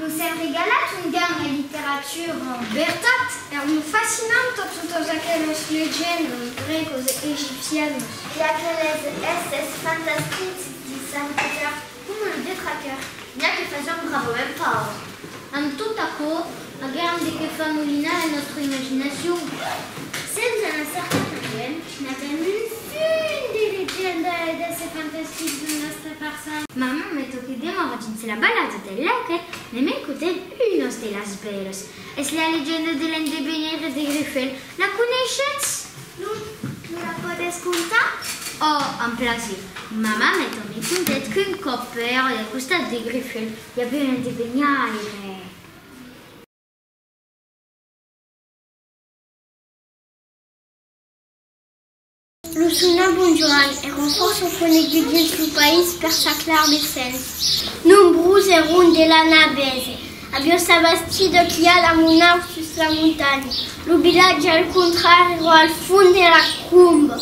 Nu se regalat un gang a literatura. Bertat, erano fascinanti tutte aquelas legendas grecos e egipcianos. E aqueles esses fantásticos de Saint Peter, como le detraqueur. Bien que faisons bravo même pas. En tout à coup, a grande que famolina a notre imagination. Senza una certa maniera, n'abbiamo une leggenda desse fantastiques de nostra persona. Maman me toquedemo oggi la ballata dell'Eche, ne mi écouté une de las veres. Es la leggenda dell'indebeniere de Griffel. La conoscete? Non la podes contar? Oh, en plaisir. Maman me toqué qu'un copper al costat de Griffel hi havia un indebeniere. Lo sunà Bon Joan era força conegut dins lo país per sa clar descens. Nombrus eron de la navese. Abbiamo sabastido che la monarca sus la montagna. Lo villaggio al contrario era al fond de la combe,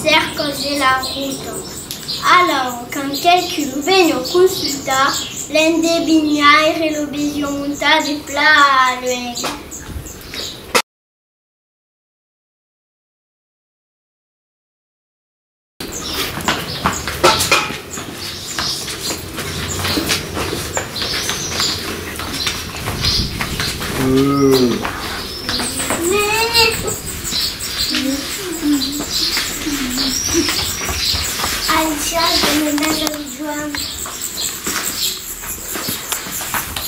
cerca de la ruta. Alors, quand quelqu'un lo venne consultar, l'indebeniaire lo vision montar de pla luega. Alicia de Medalla Joan.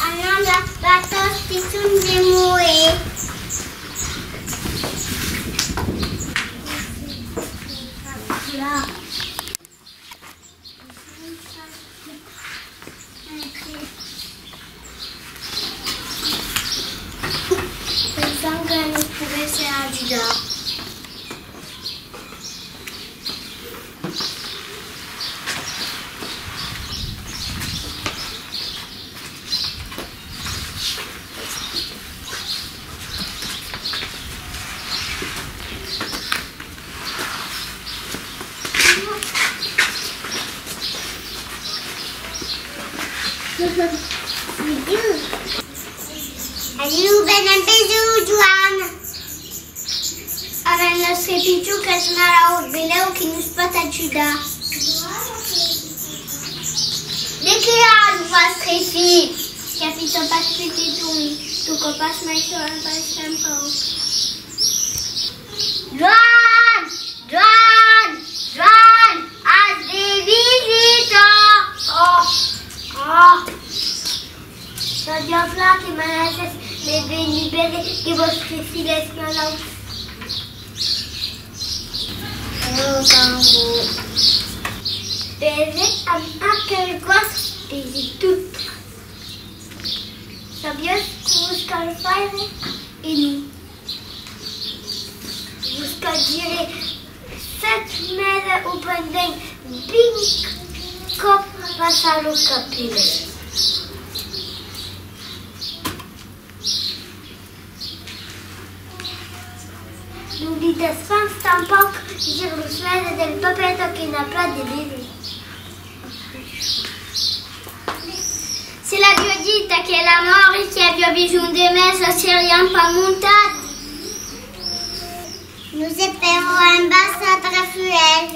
Ananda batos pitun de moe. Là. Pensam că nu putea să ajuda. Adieu, ben bisou, Joan. Avem nostre piciu că sunt la o beleu că nu-ți pot ajuda. De ce a voastră fi? Capito pas petit tu copas mai șoan pas tempo. Joan! Joan! Joan! Azi de vizită! Ça vient là que Manassas m'est venu libérer de votre silence. Oh, bravo. Bébé, à quel gosse, bébé tout. Ça vient jusqu'à le faire et nous. Jusqu'à dire 7 mètres au pendant bing cop passe à l'eau capillaire. Non dites tampoc dir lo suede del papetto che n'a pas de bébé. C'est la biodite che la mort qui a bisogno de me ça c'est rien pas montat. Nous espérons un bassin Raphaël.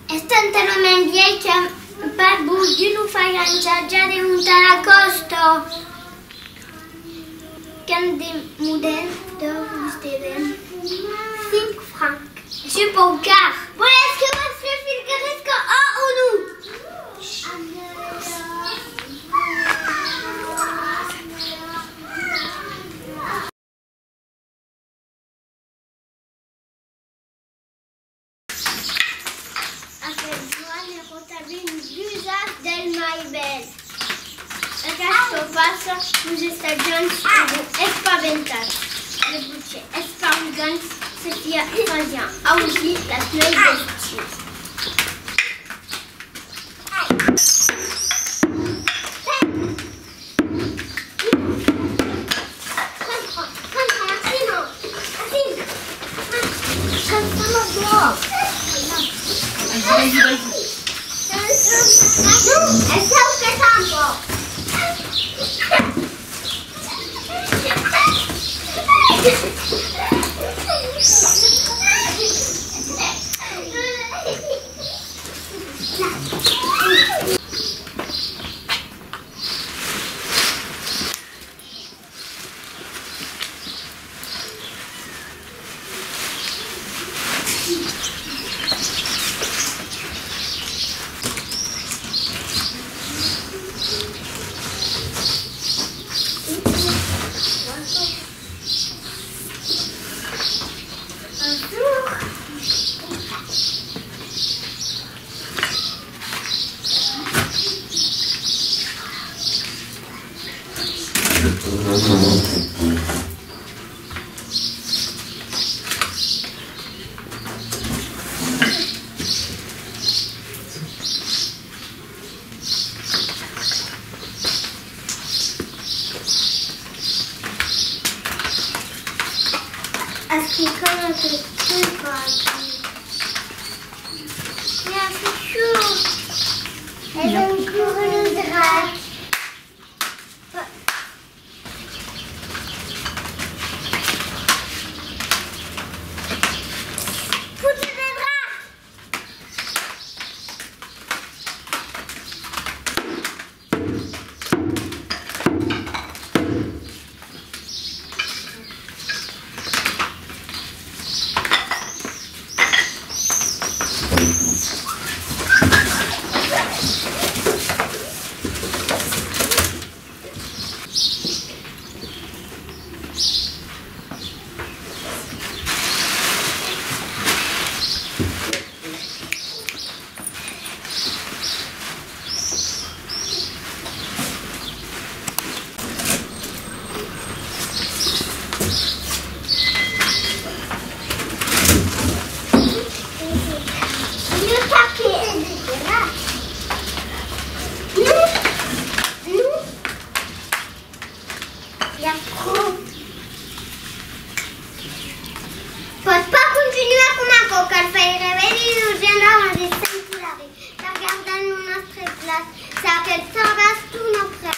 È talmente vieille che per buio non fai lanciare di montare a costo. Quand des modèles de Steven 5 francs. Je suis pas au quart. Bon, est-ce que votre fil risque un ou nous? Avec Joan et Rotabi, une blusage del Maibel. Questo passo nous stagioni spaventate. Le bucce spaventanti se sia italiano. Oggi la sua identità. Vas-y. È sempre tanto. Est-ce qu'il connaît ce truc par ici? Yeah, c'est chaud. Elle va me courir le drac. Foutez des dracs! Pots pas continuar com una coca, el feireveri d'urgent amb el centurari. Sta guardant un nostre plat, sa que el trobes tu no prene.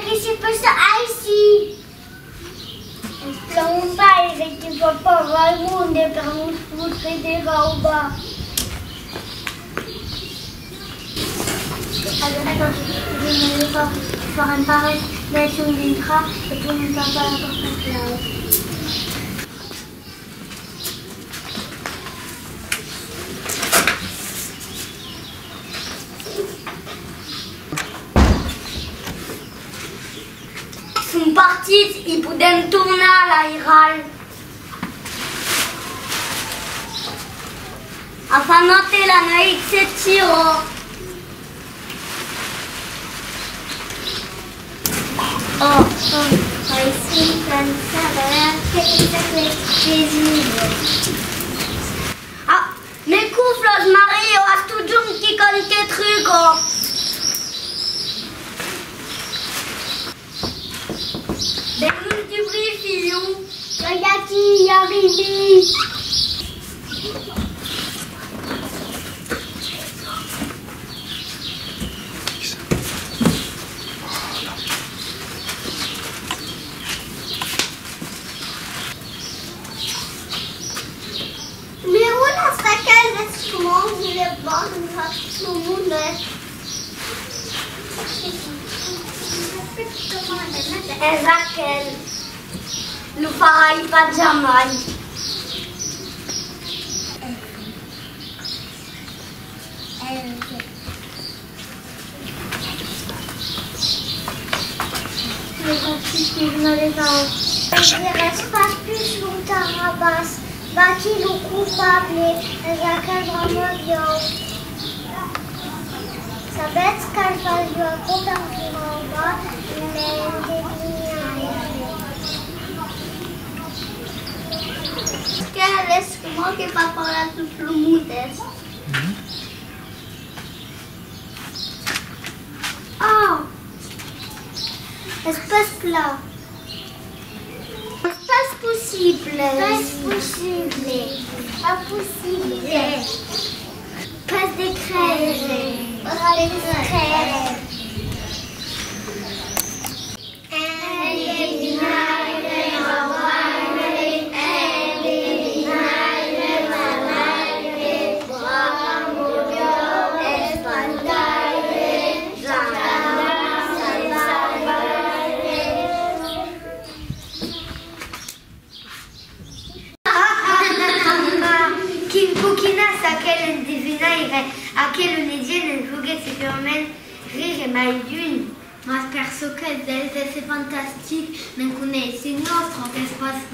Que se passa ici? Ens plou un pare que va pagar el món per uns fotre de gauba. Allora così fare imparare verso l'intra e tu non sa fare la porta. Dem tornar la iral. Afanote la noit se tiro. Ici, ah, mais couffle, Marie, on a tout le qui connaît tes trucs. Déroule du bruit, filou. Regarde qui y arrive. Raquel, nous fera pas jamais. Je ne reste pas plus longtemps à Basse. Baki le coupable, Raquel vraiment bien. Ça bête qu'elle fasse du comportement bas, mais quelle est-ce que moi qui pas parlé à tout le monde? Oh! Espace là. Espace possible. Pas possible. Pas possible. Passe des crèches. Aquel nedien jugué se fermen rire mai d'une. Mas perso que c'est fantastique, mais connaissez notre espace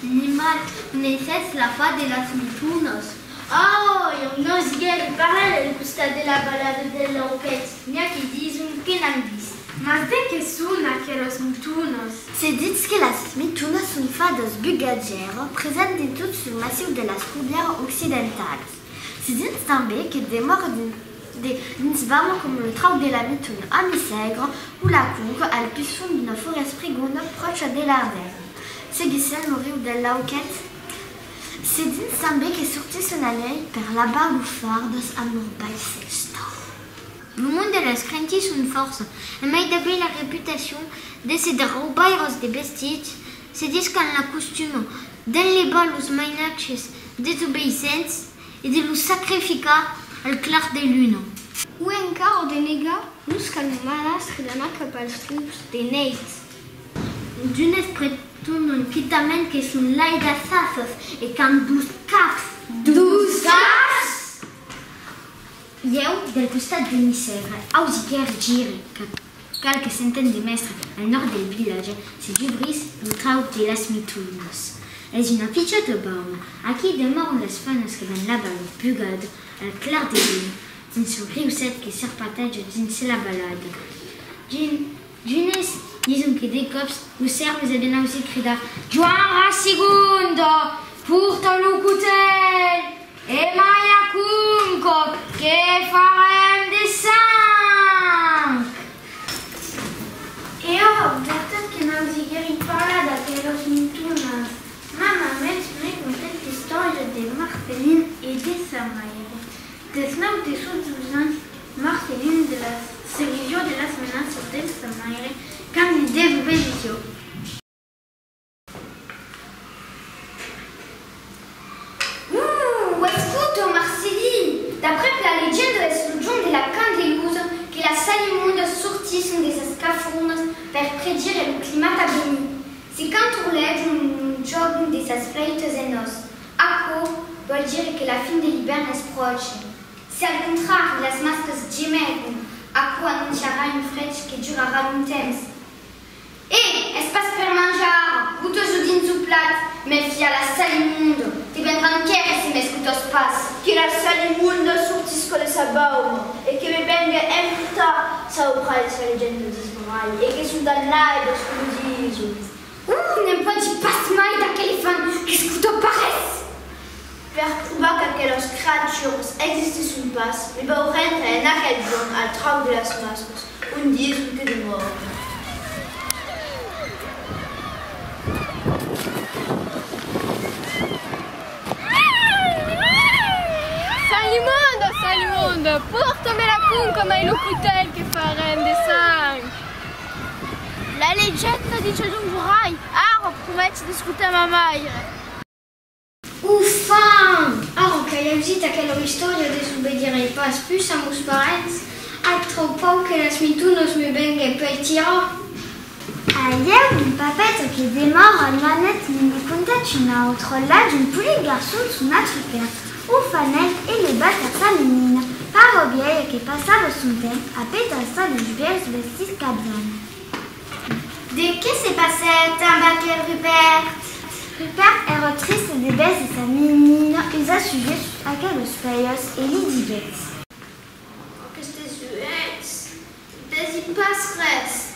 animal, connaissez la fa de las mitunas. Oh, eu não ziguei para ele custa de la balada de l'enquête. Nia qui disent que n'en disent. Mas de que sont aquelas mitunas? Se diz que las mitunas sont fadas bugadgères présentes em todo o massif de las Cordilleras Occidentales. Se diz também que demora dins vamos como o trau de la mituna a Misègre ou la cour al pisson d'una forêt sprigona proche de l'Ardenne. Seguissent no rio de l'Auquette. Se diz também que sortissent na llei per la balufardas amb lor baixesta. Le monde de las crentis sont force, et mai d'haver la réputation de se derrubaires de bestiges, se diz qu'en la costume dans les bas los mainaches desobéissants et de los sacrificar al clar de luna. Ou encara de nega, los calmadas rilana cap als rius de neits. D'unes pretun quitament que són l'ai d'assasses e qu'an 12 caps. 12 caps? Eu, del costat de Misègre, ausiquer gire, cal que s'entén de mestre al nord del village, se dubrís lo trau de las mitunas. És una pitjota bauma. Aquí demoren les fanes que van là-bas le bugad, al clar de lune, dins el riuset que serpenteja dins la balada. D'unes dison que de cops os serves e ben ausit cridar Joan Rassigundo, porta lo cutel, e mai acum cop, que farem de sang? Eu, veritat que n'ausiquerin parlat d'aquelas mitunas. Mama m'explique cette histoire de Marceline et de sa mère. Desnau de sus ans, Marceline de la servicio de las menaces de sa mère quand il desobéissait. Escuto, Marceline! D'après la légende est le jour de la Candelusa que la salimonde sortissent de ses scaphournes per prédire le climat à venir. C'est quand on lève un job de ses fleites et nos. Acco doit dire que la fin de l'hiver est proche. Si al contraire, las masques gemegam, acco annunciera une freccia che durera un temps. Et espace per mangiare, butoso din su plat, me fia la salimundo, ti vendranno chiari se me scutos pass. Che la salimundo sortisco le sabaumo e che mi venga emputa sopra le leggende di Smorai e che sono dall'aide esclusivo. Nem pode pass mai daquele fan che scuto pares. Per prouver qu'aquelas creatures existent sur une passe, mais va au rente en aquel jour al trau de las mascos, un dia que de mort. Salimundo, portami la cun come ai lucutel che farem de sang. La leggenda dice Giungurai, promette di scuta mamai. Ufa! Che hai auzit aquella storia de subedire pas plus a mus parents, altro pau che las mitunos me vengue per tira. Ailleurs, une papette qui démarre à manette mini contact une autre là d'une poulie garçon sous notre père, ou fanel et les battes à sa menine, par objet qui passava son temps à pétassa de jubiers vestis cabian. De que s'est passé, Tambaquel Rupert? Rupert est retriste des baisses de sa menine, ils a suivi à quelle spayos et Lady Gates. Que c'était des passeresses.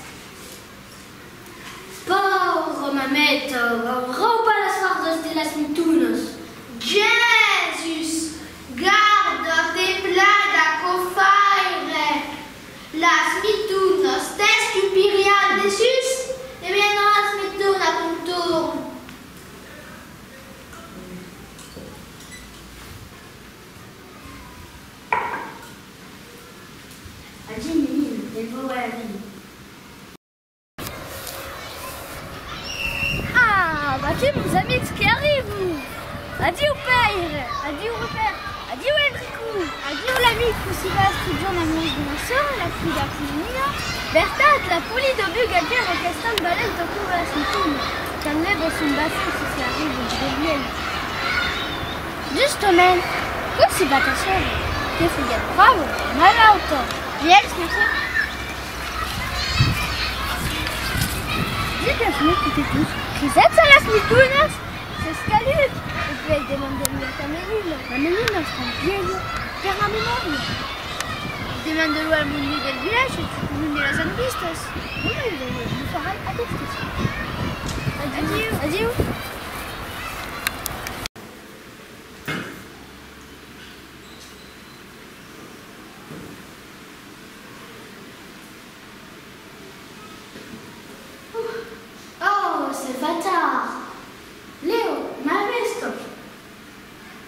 Porro, mameta, roupa las fardas de las mitunos. Jesus, guarda te plada cofaire. Las mitunos te stupirian de sus e viendrán las mitunas a ton tour. Adieu, menine, des beaux à la vie. Voici vos amis qui arrivent. Adieu père, adieu Rupert, adieu Enrico, adieu l'ami Crucibas qui giorno a noi di una sola, la figlia Cunina, Bertat, la poli de Bugadier et Castan Balel de couvre la cinture, quand lève son bassin si ça arrive de miel. Justement, Crucibas ta soeur, che figlia bravo, malauto, bien scusa. Dis bienvenue toutes et tous. Vous êtes à las mitunas? C'est ce qu'elle lutte. Et puis elle demande-lui à ta menine. La menine est en vieille. Faire la mémoire. Demande-lui al mundo del village et tu peux mener les anvistas. Oui, il fera à destination. Adieu. Adieu.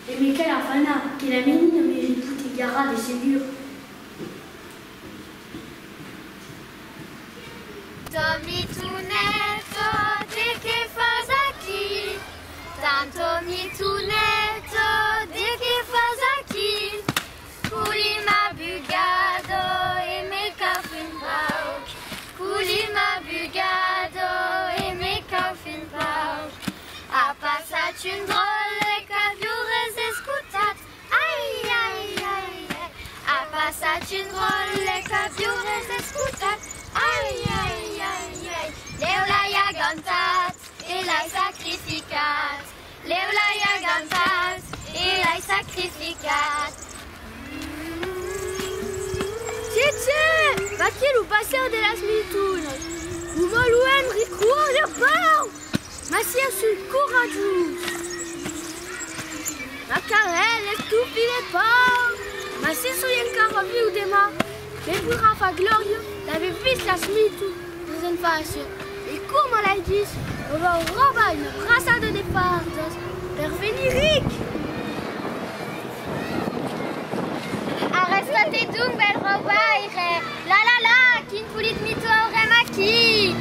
E Michele Afana, che la menina mi riputi gara de ségur. Tommy Tunetto, di che fas aqui? Tanto mi Tunetto, di che fas aqui? Culima bugado e me caffin pauk. Culima bugado e me caffin pauk. A passat une drôle caviures escutat. Ai, ai, ai, ai. A passat une drôle caviures escutat. Ai, ai, ai, ai. Leu l'ai agantat e l'hai sacrificat. Leu l'hai agantat e l'hai sacrificat. Tiè, vaquel o passer de las mitunas. O maluem ricua de pau. Macia sul courageux. La carelle est tout filet pau. Macia sul encara viu de ma. Mais pour Rafa glorieux, l'avait vu la smitu. Dans une fashion. Et comme l'ai dit, on va robar une brassade de partes. Per venir ric. Arrestate donc, belle robaire. La la la, qu'une poulie de mito aurait maquis.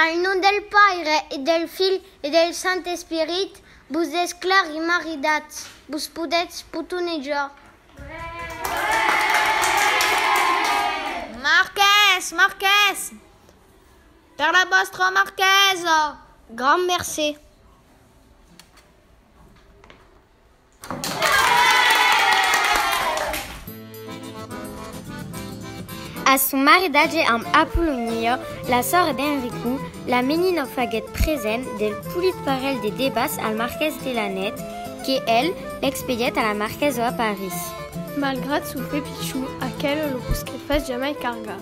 Al nom del Pare et del Fill et del Sant-Esperit, vos esclars i maridats, vos podets putonejar. Marquès, Marquès! Per la vostra marchesa. Grand merci. A son maridatge amb Apollonia, la sora d'Enrico, la menina faguet present del pulit parel de debats al marquès de la Net, que elle l'expediet a la marquesa a Paris. Malgrat son fait pichou, aquel lo busquet fas jamais carga.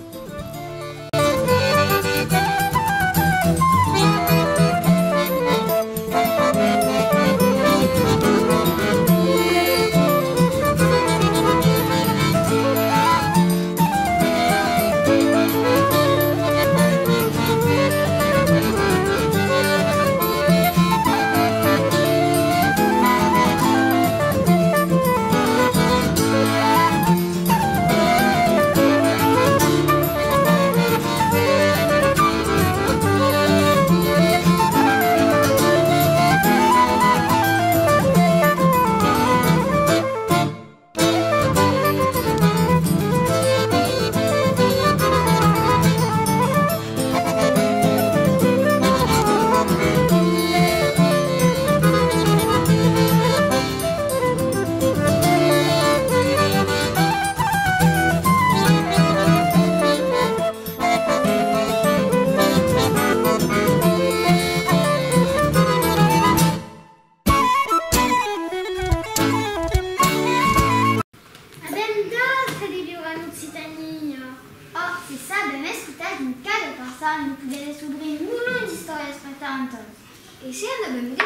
E se andavamo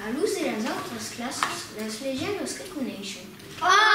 a luz e las altres classes, les legendes que coneixen. Oh!